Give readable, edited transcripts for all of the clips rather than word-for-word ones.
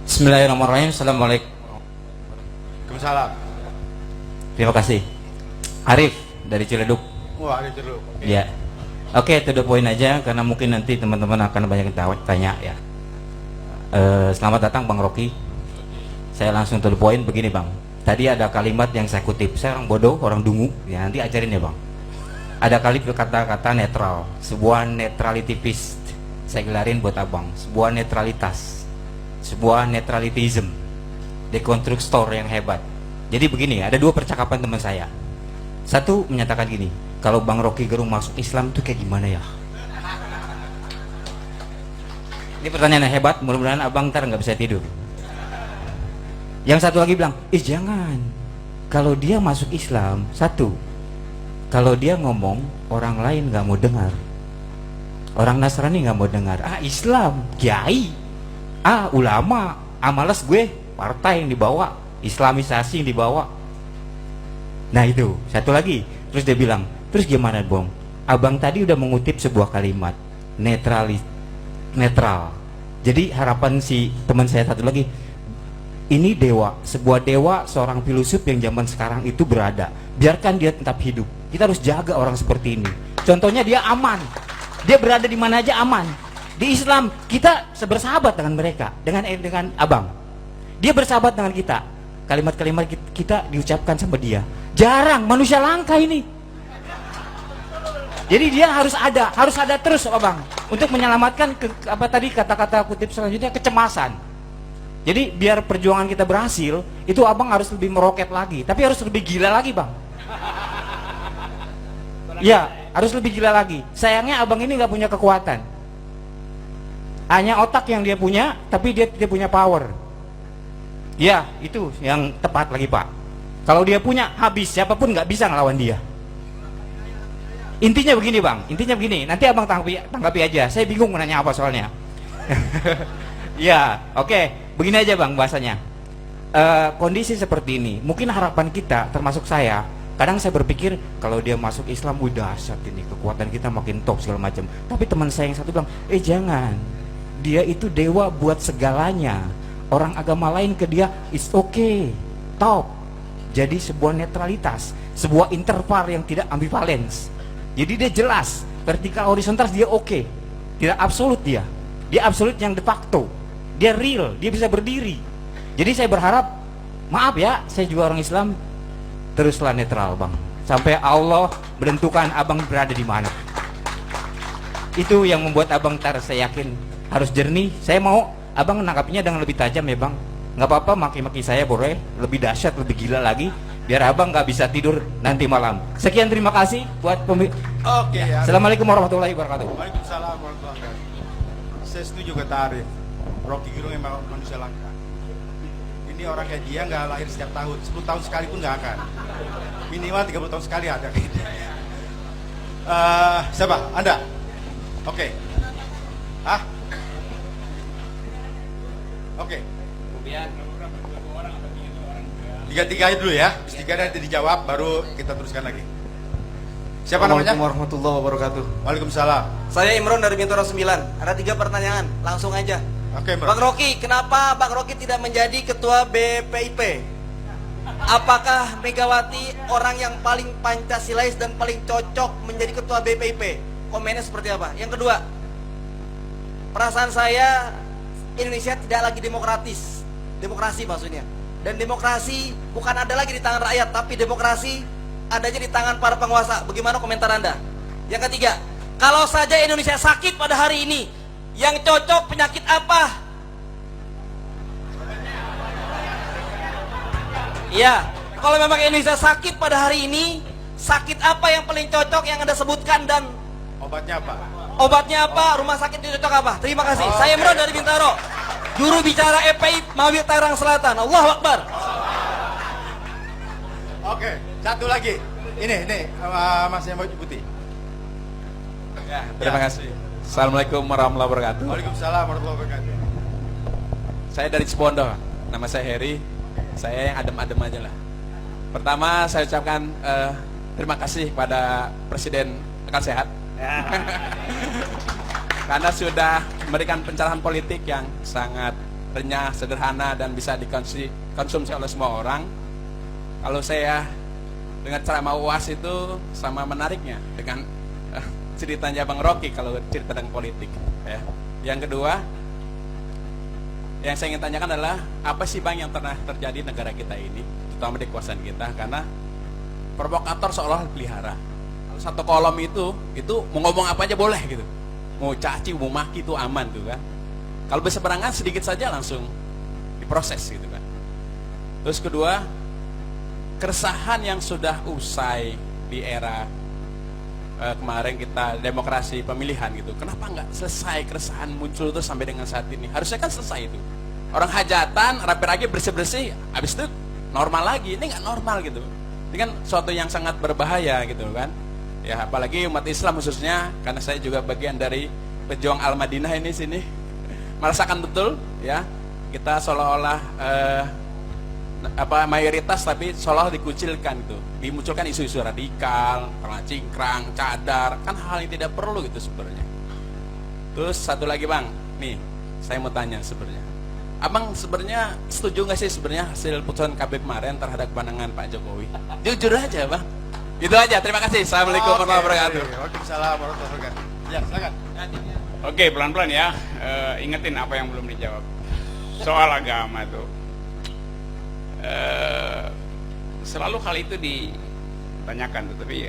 Bismillahirrahmanirrahim. Assalamualaikum. Waalaikumsalam. Terima kasih. Arif dari Ciledug. Wah, ada jeruk. Ya. Oke, to the point aja karena mungkin nanti teman-teman akan banyak yang tanya ya. Selamat datang Bang Rocky. Saya langsung to the point begini Bang. Tadi ada kalimat yang saya kutip. Saya orang bodoh, orang dungu. Ya nanti ajarin ya Bang. Ada kata-kata netral, sebuah neutrality piece. Saya gelarin buat Abang, sebuah netralitas, sebuah neutralitism, dekonstruktor yang hebat. Jadi begini, ada dua percakapan teman saya. Satu menyatakan gini, kalau Bang Rocky Gerung masuk Islam tuh kayak gimana ya? Ini pertanyaan yang hebat, mudah-mudahan Abang ntar nggak bisa tidur. Yang satu lagi bilang, jangan. Kalau dia masuk Islam, satu, kalau dia ngomong orang lain nggak mau dengar, orang Nasrani nggak mau dengar. Islam, kiai, ulama, males gue, partai yang dibawa, Islamisasi yang dibawa. Nah itu satu lagi. Terus dia bilang, terus gimana Bang? Abang tadi udah mengutip sebuah kalimat netral. Jadi harapan si teman saya satu lagi, ini dewa, sebuah dewa, seorang filosof yang zaman sekarang itu berada. Biarkan dia tetap hidup. Kita harus jaga orang seperti ini. Contohnya dia aman. Dia berada di mana aja aman. Di Islam kita bersahabat dengan mereka, dengan Abang. Dia bersahabat dengan kita. Kalimat-kalimat kita diucapkan sama dia. Jarang, manusia langka ini. Jadi dia harus ada terus Abang untuk menyelamatkan kata-kata kutip selanjutnya, kecemasan. Jadi biar perjuangan kita berhasil, itu Abang harus lebih meroket lagi, tapi harus lebih gila lagi Bang. Ya, harus lebih gila lagi. Sayangnya Abang ini nggak punya kekuatan. Hanya otak yang dia punya, tapi dia tidak punya power. Ya, itu yang tepat lagi Pak. Kalau dia punya, habis, siapapun nggak bisa ngelawan dia. Intinya begini Bang, nanti Abang tanggapi aja. Saya bingung menanya apa soalnya. Ya, oke. Begini aja Bang bahasanya. Kondisi seperti ini, mungkin harapan kita, termasuk saya, kadang saya berpikir kalau dia masuk Islam udah dahsyat ini, kekuatan kita makin top segala macam. Tapi teman saya yang satu bilang, jangan. Dia itu dewa buat segalanya. Orang agama lain ke dia is okay, top. Jadi sebuah netralitas, sebuah interval yang tidak ambivalence. Jadi dia jelas, vertikal horizontal dia oke. Tidak absolut dia. Dia absolut yang de facto. Dia real, dia bisa berdiri. Jadi saya berharap, maaf ya, saya juga orang Islam, teruslah netral Bang, sampai Allah menentukan Abang berada di mana. Itu yang membuat Abang saya yakin harus jernih. Saya mau Abang menangkapinya dengan lebih tajam ya Bang. Nggak apa-apa maki-maki saya boleh, lebih dahsyat, lebih gila lagi, biar Abang nggak bisa tidur nanti malam. Sekian, terima kasih buat Oke ya. Assalamualaikum warahmatullahi wabarakatuh. Waalaikumsalam warahmatullahi wabarakatuh. Saya setuju kata Arif. Rocky Gerung memang manusia langka. Ini orang kayak dia nggak lahir setiap tahun, 10 tahun sekali pun nggak akan. Minimal 30 tahun sekali ada. Siapa? Anda? Oke. Oke. Tiga dulu ya. Tiga nanti dijawab, baru kita teruskan lagi. Siapa namanya? Assalamualaikum warahmatullahi wabarakatuh. Waalaikumsalam. Saya Imron dari Bintaro 9. Ada 3 pertanyaan, langsung aja. Oke, Bang Rocky, kenapa Bang Rocky tidak menjadi ketua BPIP? Apakah Megawati orang yang paling Pancasilais dan paling cocok menjadi ketua BPIP? Komennya seperti apa? Yang kedua, perasaan saya Indonesia tidak lagi demokratis. Demokrasi maksudnya. Dan demokrasi bukan ada lagi di tangan rakyat, tapi demokrasi adanya di tangan para penguasa. Bagaimana komentar Anda? Yang ketiga, kalau saja Indonesia sakit pada hari ini, yang cocok penyakit apa? Iya, kalau memang Indonesia sakit pada hari ini, sakit apa yang paling cocok yang Anda sebutkan dan Obatnya apa? obatnya apa? Rumah sakit yang cocok apa? Terima kasih. Saya Imron dari Bintaro. Juru bicara EPI Mawil Tangerang Selatan. Allahu Akbar. Oke, satu lagi. Ini Mas yang baju putih. Ya, terima kasih. Assalamualaikum warahmatullahi wabarakatuh. Waalaikumsalam warahmatullahi wabarakatuh. Saya dari Cipondo. Nama saya Heri. Saya yang adem-adem aja lah. Pertama saya ucapkan terima kasih pada Presiden Akal Sehat. Karena sudah memberikan pencerahan politik yang sangat renyah, sederhana, dan bisa dikonsumsi oleh semua orang. Kalau saya dengan ceramah UAS itu sama menariknya dengan ceritanya Bang Rocky kalau cerita tentang politik. Ya. Yang kedua, yang saya ingin tanyakan adalah apa sih Bang yang pernah terjadi di negara kita ini, terutama di kekuasaan kita, karena provokator seolah pelihara. Kalau satu kolom itu mau ngomong apa aja boleh gitu, mau caci, mau maki itu aman tuh kan. Kalau berseberangan sedikit saja langsung diproses gitu kan. Terus kedua, keresahan yang sudah usai di era kemarin kita demokrasi pemilihan gitu, kenapa nggak selesai keresahan muncul terus sampai dengan saat ini? Harusnya kan selesai itu. Orang hajatan, rapi-rapi, bersih-bersih, habis itu normal lagi. Ini nggak normal gitu. Ini kan suatu yang sangat berbahaya gitu kan. Ya apalagi umat Islam khususnya, karena saya juga bagian dari pejuang Al-Madinah ini sini, merasakan betul ya kita seolah-olah mayoritas tapi seolah dikucilkan gitu, dimunculkan isu-isu radikal, cingkrang, cadar, kan hal yang tidak perlu gitu sebenarnya. Terus satu lagi Bang, nih saya mau tanya sebenarnya, Abang sebenarnya setuju nggak sih sebenarnya hasil putusan KB kemarin terhadap pandangan Pak Jokowi? Jujur aja Bang. Itu aja, terima kasih. Assalamualaikum warahmatullahi wabarakatuh. Waalaikumsalam warahmatullahi wabarakatuh. Ya, silakan. Oke, pelan-pelan ya. Ingetin apa yang belum dijawab. Soal agama tuh. Selalu hal itu ditanyakan, tapi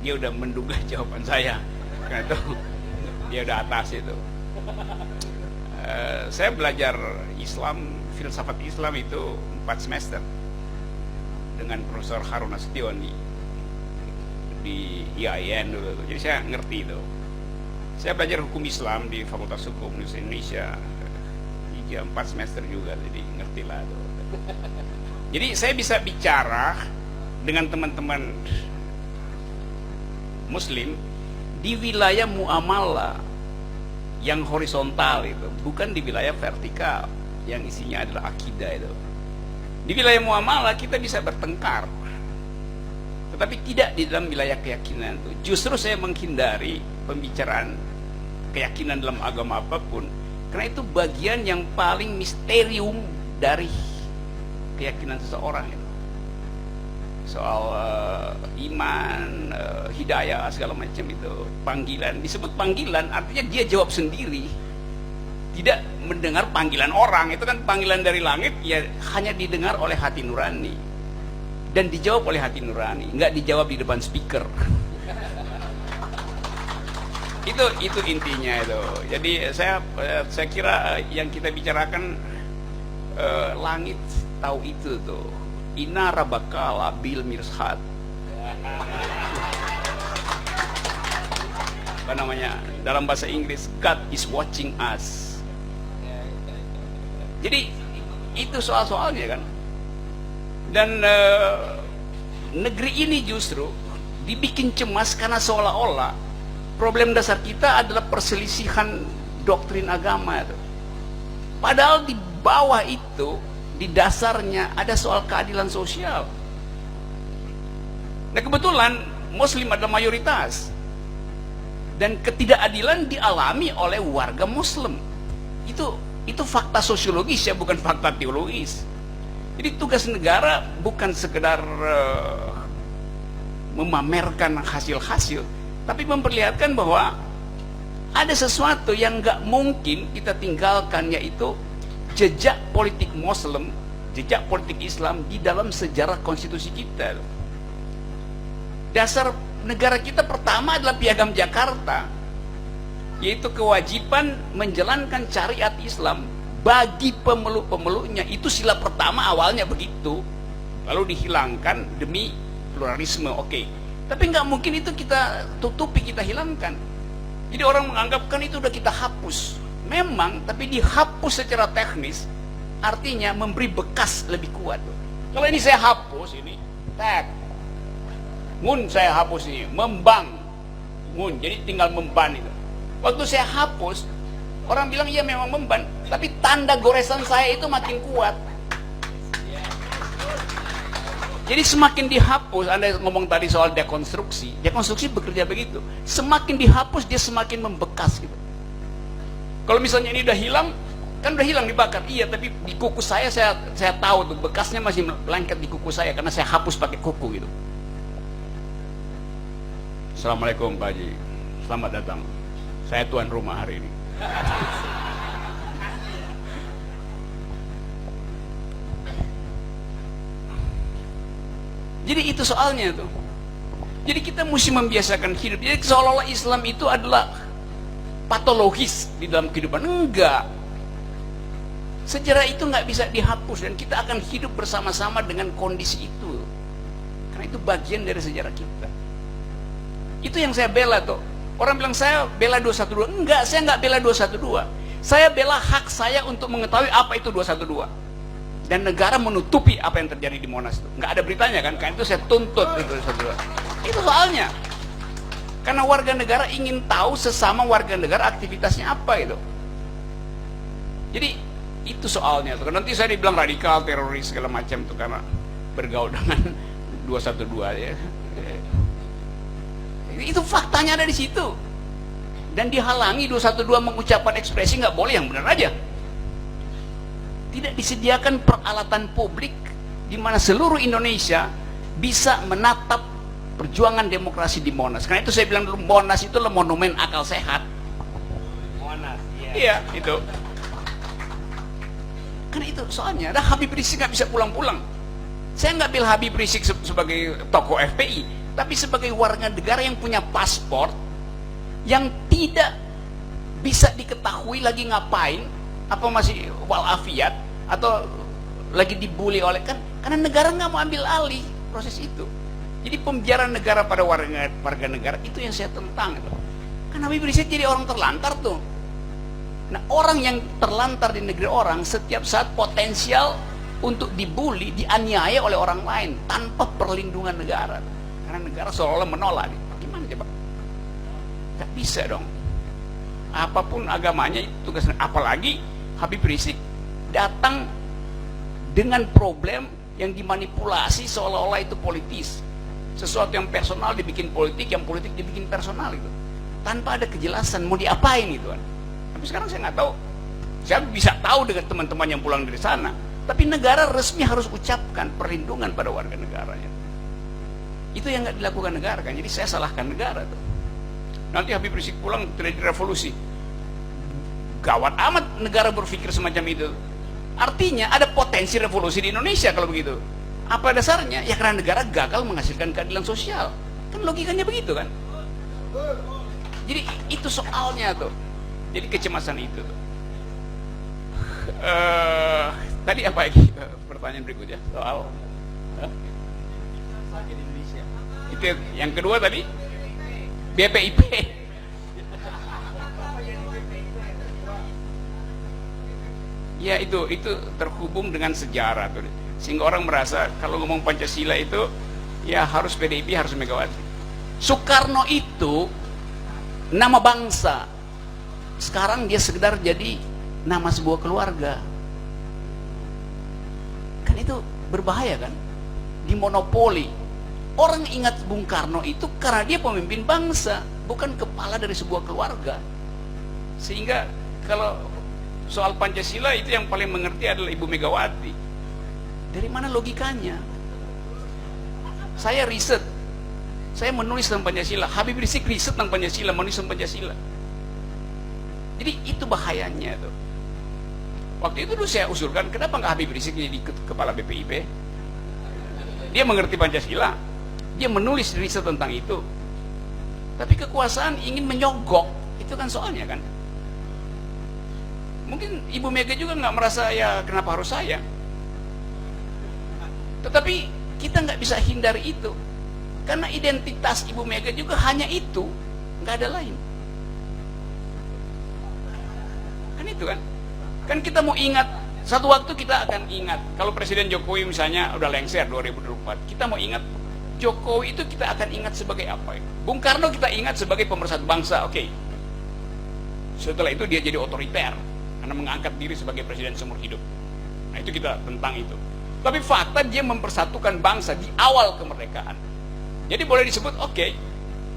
dia udah menduga jawaban saya. Karena itu dia udah atas itu. Saya belajar Islam, filsafat Islam itu 4 semester dengan Profesor Harun Nasution di IAIN dulu. Jadi saya ngerti itu. Saya belajar hukum Islam di Fakultas Hukum Universitas Indonesia 3-4 semester juga, jadi ngerti lah itu. Jadi saya bisa bicara dengan teman-teman Muslim di wilayah muamalah yang horizontal itu, bukan di wilayah vertikal yang isinya adalah akidah itu. Di wilayah muamalah kita bisa bertengkar, tetapi tidak di dalam wilayah keyakinan itu. Justru saya menghindari pembicaraan keyakinan dalam agama apapun, karena itu bagian yang paling misterium dari keyakinan seseorang itu. Soal iman, hidayah, segala macam itu, panggilan, disebut panggilan artinya dia jawab sendiri, tidak mendengar panggilan orang. Itu kan panggilan dari langit, ya hanya didengar oleh hati nurani dan dijawab oleh hati nurani, nggak dijawab di depan speaker. Itu intinya itu. Jadi saya kira yang kita bicarakan langit tahu itu tuh. Inna rabbaka bil mirsad. Apa namanya? Dalam bahasa Inggris, God is watching us. Jadi itu soal-soalnya kan. Dan negeri ini justru dibikin cemas karena seolah-olah problem dasar kita adalah perselisihan doktrin agama itu. Padahal di bawah itu, di dasarnya ada soal keadilan sosial. Nah kebetulan Muslim adalah mayoritas, dan ketidakadilan dialami oleh warga Muslim. Itu fakta sosiologis ya, bukan fakta teologis. Jadi tugas negara bukan sekedar memamerkan hasil-hasil, tapi memperlihatkan bahwa ada sesuatu yang nggak mungkin kita tinggalkan, yaitu jejak politik Muslim, jejak politik Islam di dalam sejarah konstitusi kita. Dasar negara kita pertama adalah Piagam Jakarta, yaitu kewajiban menjalankan syariat Islam bagi pemeluk-pemeluknya. Itu sila pertama awalnya begitu, lalu dihilangkan demi pluralisme. Oke, tapi nggak mungkin itu kita tutupi, kita hilangkan. Jadi orang menganggapkan itu udah kita hapus. Memang, tapi dihapus secara teknis artinya memberi bekas lebih kuat. Kalau ini saya hapus, ini tag ngun, saya hapus ini membang ngun, jadi tinggal memban itu. Waktu saya hapus, orang bilang iya memang memban, tapi tanda goresan saya itu makin kuat. Jadi semakin dihapus, Anda ngomong tadi soal dekonstruksi bekerja begitu. Semakin dihapus dia semakin membekas gitu. Kalau misalnya ini udah hilang, Kan udah hilang dibakar. Iya, tapi di kuku saya tahu tuh bekasnya masih lengket di kuku saya karena saya hapus pakai kuku gitu. Assalamualaikum Pak Haji, selamat datang. Saya tuan rumah hari ini. Jadi itu soalnya tuh. Jadi kita mesti membiasakan hidup. Jadi seolah-olah Islam itu adalah patologis di dalam kehidupan. Enggak. Sejarah itu nggak bisa dihapus dan kita akan hidup bersama-sama dengan kondisi itu. Karena itu bagian dari sejarah kita. Itu yang saya bela tuh. Orang bilang saya bela 212. Enggak, saya nggak bela 212. Saya bela hak saya untuk mengetahui apa itu 212. Dan negara menutupi apa yang terjadi di Monas itu. Nggak ada beritanya kan? Karena itu saya tuntut itu 212. Itu soalnya. Karena warga negara ingin tahu sesama warga negara aktivitasnya apa itu. Jadi itu soalnya tuh. Nanti saya dibilang radikal, teroris segala macam tuh karena bergaul dengan 212 ya. Itu faktanya ada di situ. Dan dihalangi 212 mengucapkan ekspresi nggak boleh, yang benar aja. Tidak disediakan peralatan publik di mana seluruh Indonesia bisa menatap perjuangan demokrasi di Monas. Karena itu saya bilang dulu Monas itu adalah monumen akal sehat. Monas, Iya, itu. Karena itu soalnya ada Habib Rizik nggak bisa pulang-pulang. Saya nggak bela Habib Rizik sebagai tokoh FPI, tapi sebagai warga negara yang punya paspor yang tidak bisa diketahui lagi ngapain, apa masih walafiat atau lagi dibully oleh kan karena negara nggak mau ambil alih proses itu. Jadi pembiaran negara pada warga negara itu yang saya tentang itu. Karena Habib Rizik jadi orang terlantar tuh. Nah, orang yang terlantar di negeri orang setiap saat potensial untuk dibully, dianiaya oleh orang lain tanpa perlindungan negara. Karena negara seolah-olah menolak. Gimana coba? Gak bisa dong. Apapun agamanya itu tugasnya. Apalagi Habib Rizik datang dengan problem yang dimanipulasi seolah-olah itu politis. Sesuatu yang personal dibikin politik, yang politik dibikin personal itu. Tanpa ada kejelasan mau diapain itu kan. Tapi sekarang saya nggak tahu. Saya bisa tahu dengan teman-teman yang pulang dari sana. Tapi negara resmi harus ucapkan perlindungan pada warga negaranya. Itu yang nggak dilakukan negara kan. Jadi saya salahkan negara tuh. Nanti Habib Rizik pulang terjadi revolusi. Gawat amat negara berpikir semacam itu. Artinya ada potensi revolusi di Indonesia kalau begitu. Apa dasarnya? Ya karena negara gagal menghasilkan keadilan sosial. Kan logikanya begitu kan. Jadi itu soalnya tuh. Jadi kecemasan itu tuh. Tadi apa lagi pertanyaan berikutnya soal Sakit Indonesia. itu yang kedua tadi BPIP. Ya itu terhubung dengan sejarah tuh. Sehingga orang merasa kalau ngomong Pancasila itu ya harus PDIP, harus Megawati. Soekarno itu nama bangsa. Sekarang dia sekedar jadi nama sebuah keluarga. Kan itu berbahaya kan? Dimonopoli. Orang ingat Bung Karno itu karena dia pemimpin bangsa, bukan kepala dari sebuah keluarga. Sehingga kalau soal Pancasila itu yang paling mengerti adalah Ibu Megawati. Dari mana logikanya? Saya riset, saya menulis tentang Pancasila. Habib Rizik riset tentang Pancasila, menulis tentang Pancasila. Jadi itu bahayanya tuh. Waktu itu dulu saya usulkan, kenapa nggak Habib Rizik jadi kepala BPIP? Dia mengerti Pancasila, dia menulis riset tentang itu. Tapi kekuasaan ingin menyogok, itu kan soalnya kan. Mungkin Ibu Mega juga nggak merasa ya kenapa harus saya. Tetapi kita nggak bisa hindari itu, karena identitas Ibu Mega juga hanya itu, nggak ada lain. Kan itu kan. Kan kita mau ingat, satu waktu kita akan ingat kalau Presiden Jokowi misalnya udah lengser 2024, kita mau ingat Jokowi itu kita akan ingat sebagai apa? Bung Karno kita ingat sebagai pemersatu bangsa, oke. Setelah itu dia jadi otoriter karena mengangkat diri sebagai presiden seumur hidup. Nah itu kita tentang itu. Tapi fakta dia mempersatukan bangsa di awal kemerdekaan. Jadi boleh disebut oke,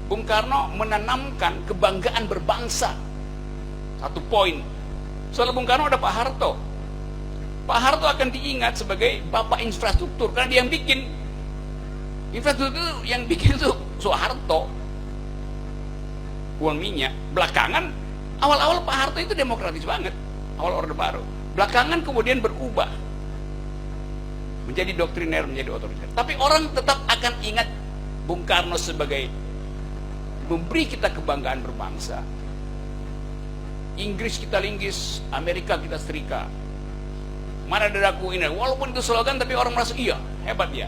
Bung Karno menanamkan kebanggaan berbangsa. Satu poin. Setelah Bung Karno ada Pak Harto. Pak Harto akan diingat sebagai bapak infrastruktur karena dia yang bikin. Infrastruktur yang bikin itu Soeharto. Uang minyak. Belakangan, awal-awal Pak Harto itu demokratis banget. Awal Orde Baru. Belakangan kemudian berubah. Menjadi doktriner, menjadi otoriter. Tapi orang tetap akan ingat Bung Karno sebagai memberi kita kebanggaan berbangsa. Inggris kita linggis, Amerika kita setrika. Mana dadaku ini? Walaupun itu slogan, tapi orang merasa iya, hebat dia.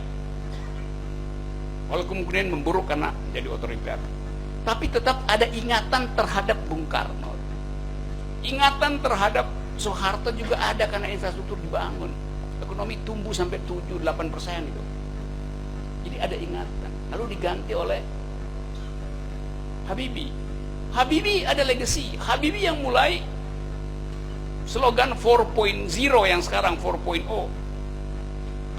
Walaupun kemudian memburuk karena jadi otoriter. Tapi tetap ada ingatan terhadap Bung Karno. Ingatan terhadap Soeharto juga ada karena infrastruktur dibangun. Ekonomi tumbuh sampai 7-8% itu. Jadi ada ingatan. Lalu diganti oleh Habibie. Habibie ada legacy. Habibie yang mulai slogan 4.0 yang sekarang 4.0.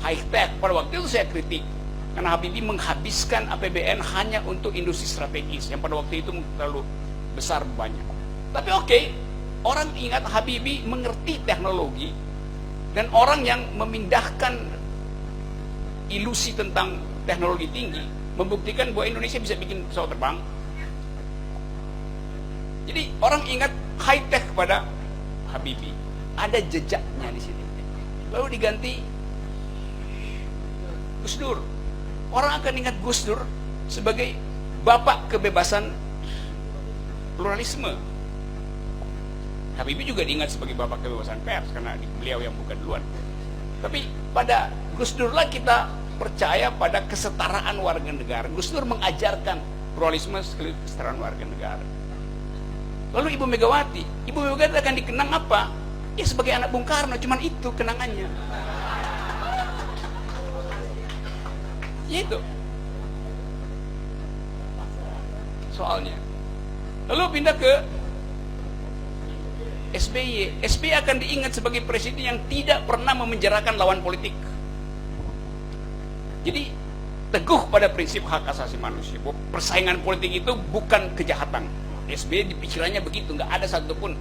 High tech. Pada waktu itu saya kritik. Karena Habibie menghabiskan APBN hanya untuk industri strategis. Yang pada waktu itu terlalu besar banyak. Tapi oke, orang ingat Habibie mengerti teknologi. Dan orang yang memindahkan ilusi tentang teknologi tinggi. Membuktikan bahwa Indonesia bisa bikin pesawat terbang. Jadi orang ingat high tech pada Habibie. Ada jejaknya di sini. Lalu diganti Gus Dur. Orang akan ingat Gus Dur sebagai bapak kebebasan pluralisme. Habibie juga diingat sebagai bapak kebebasan pers karena beliau yang buka duluan. Tapi pada Gus Dur lah kita percaya pada kesetaraan warga negara. Gus Dur mengajarkan pluralisme sekaligus kesetaraan warga negara. Lalu Ibu Megawati akan dikenang apa? Ya sebagai anak Bung Karno, cuman itu kenangannya. Ya itu soalnya. Lalu pindah ke SBY. SBY akan diingat sebagai presiden yang tidak pernah memenjarakan lawan politik. Jadi teguh pada prinsip hak asasi manusia. Persaingan politik itu bukan kejahatan. SBY di pikirannya begitu, nggak ada satupun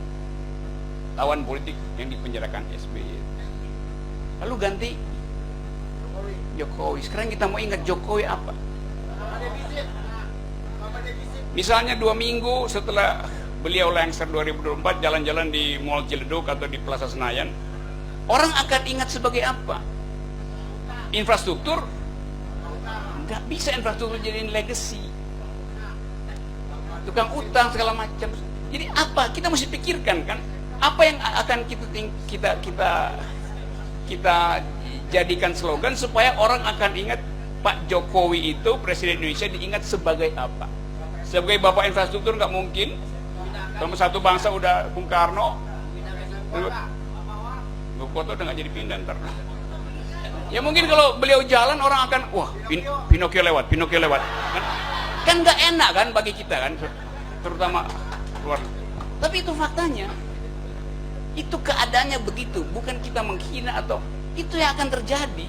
lawan politik yang dipenjarakan SBY. Lalu ganti Jokowi. Sekarang kita mau ingat Jokowi apa? Misalnya 2 minggu setelah beliau lengser 2024 jalan-jalan di Mall Ciledug atau di Plaza Senayan, orang akan ingat sebagai apa? Infrastruktur? Nggak bisa infrastruktur jadiin legacy. Tukang utang segala macam. Jadi apa? Kita mesti pikirkan kan, apa yang akan kita jadikan slogan supaya orang akan ingat Pak Jokowi itu presiden Indonesia diingat sebagai apa? Sebagai bapak infrastruktur nggak mungkin. Nomor satu bangsa udah Bung Karno. Ibu kota udah nggak jadi pindah ntar. Ya mungkin kalau beliau jalan orang akan wah Pinocchio lewat. Kan nggak enak kan bagi kita kan, terutama luar. Tapi itu faktanya, itu keadaannya begitu, bukan kita menghina atau itu yang akan terjadi.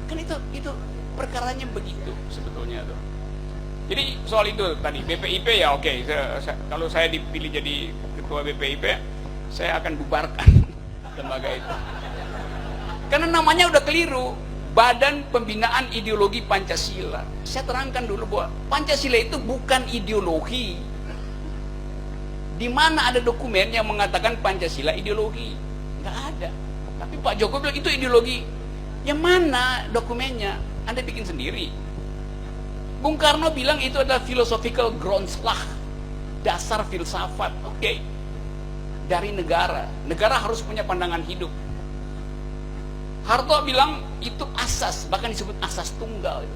Kan itu perkaranya begitu sebetulnya tuh. Jadi soal itu tadi BPIP ya oke. Kalau saya dipilih jadi ketua BPIP, saya akan bubarkan lembaga itu. Karena namanya udah keliru. Badan Pembinaan Ideologi Pancasila. Saya terangkan dulu bahwa Pancasila itu bukan ideologi. Di mana ada dokumen yang mengatakan Pancasila ideologi? Nggak ada. Tapi Pak Jokowi bilang itu ideologi. Yang mana dokumennya? Anda bikin sendiri. Bung Karno bilang itu adalah philosophical groundslah, dasar filsafat. Oke. Dari negara. Negara harus punya pandangan hidup. Harto bilang itu asas, bahkan disebut asas tunggal.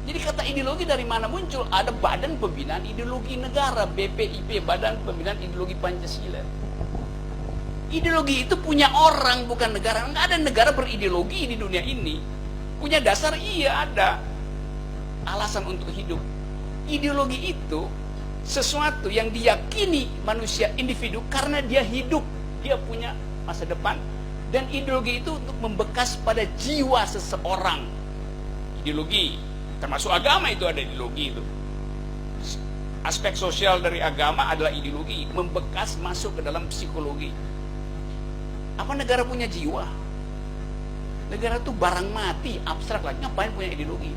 Jadi kata ideologi dari mana muncul? Ada Badan Pembinaan Ideologi Negara, BPIP, Badan Pembinaan Ideologi Pancasila. Ideologi itu punya orang, bukan negara. Nggak ada negara berideologi di dunia ini. Punya dasar, iya ada. Alasan untuk hidup. Ideologi itu sesuatu yang diyakini manusia individu karena dia hidup, dia punya masa depan. Dan ideologi itu untuk membekas pada jiwa seseorang. Ideologi, termasuk agama itu ada ideologi itu. aspek sosial dari agama adalah ideologi, membekas masuk ke dalam psikologi. Apa negara punya jiwa? Negara itu barang mati, abstrak lagi, ngapain punya ideologi?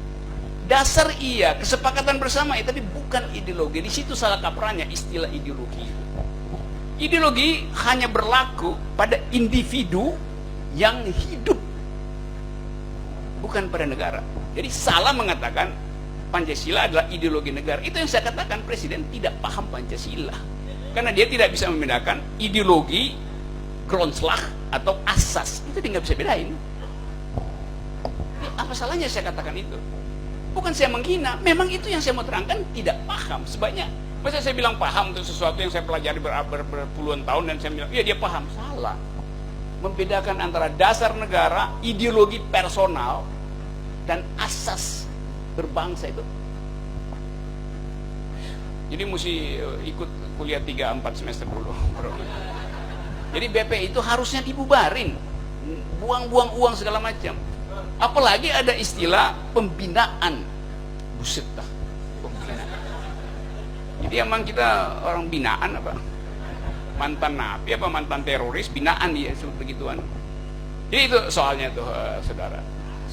Dasar iya, kesepakatan bersama ya, tapi bukan ideologi. Di situ salah kaprahnya istilah ideologi. Ideologi hanya berlaku pada individu yang hidup, bukan pada negara. Jadi salah mengatakan Pancasila adalah ideologi negara. Itu yang saya katakan, Presiden tidak paham Pancasila. Karena dia tidak bisa membedakan ideologi, grondslag, atau asas. Itu dia nggak bisa bedain. Jadi, apa salahnya saya katakan itu? Bukan saya menghina, memang itu yang saya mau terangkan, tidak paham. Sebanyak, masa saya bilang paham untuk sesuatu yang saya pelajari berpuluhan tahun dan saya bilang, iya dia paham. Salah. Membedakan antara dasar negara, ideologi personal, dan asas berbangsa itu. Jadi mesti ikut kuliah 3-4 semester dulu. Jadi BP itu harusnya dibubarin, buang-buang uang segala macam. Apalagi ada istilah pembinaan. Buset dah, pembinaan. Jadi emang kita orang binaan apa? Mantan napi apa mantan teroris, binaan ya, begituan. Jadi itu soalnya tuh saudara.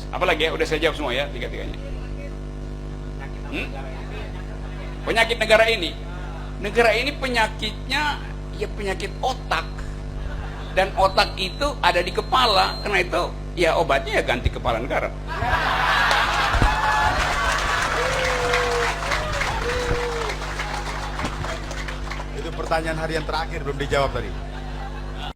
Apalagi ya, udah saya jawab semua ya, tiga-tiganya. Penyakit negara ini. Negara ini penyakitnya ya penyakit otak. Dan otak itu ada di kepala. Karena itu ya obatnya ya ganti kepala negara. Itu pertanyaan harian terakhir belum dijawab tadi.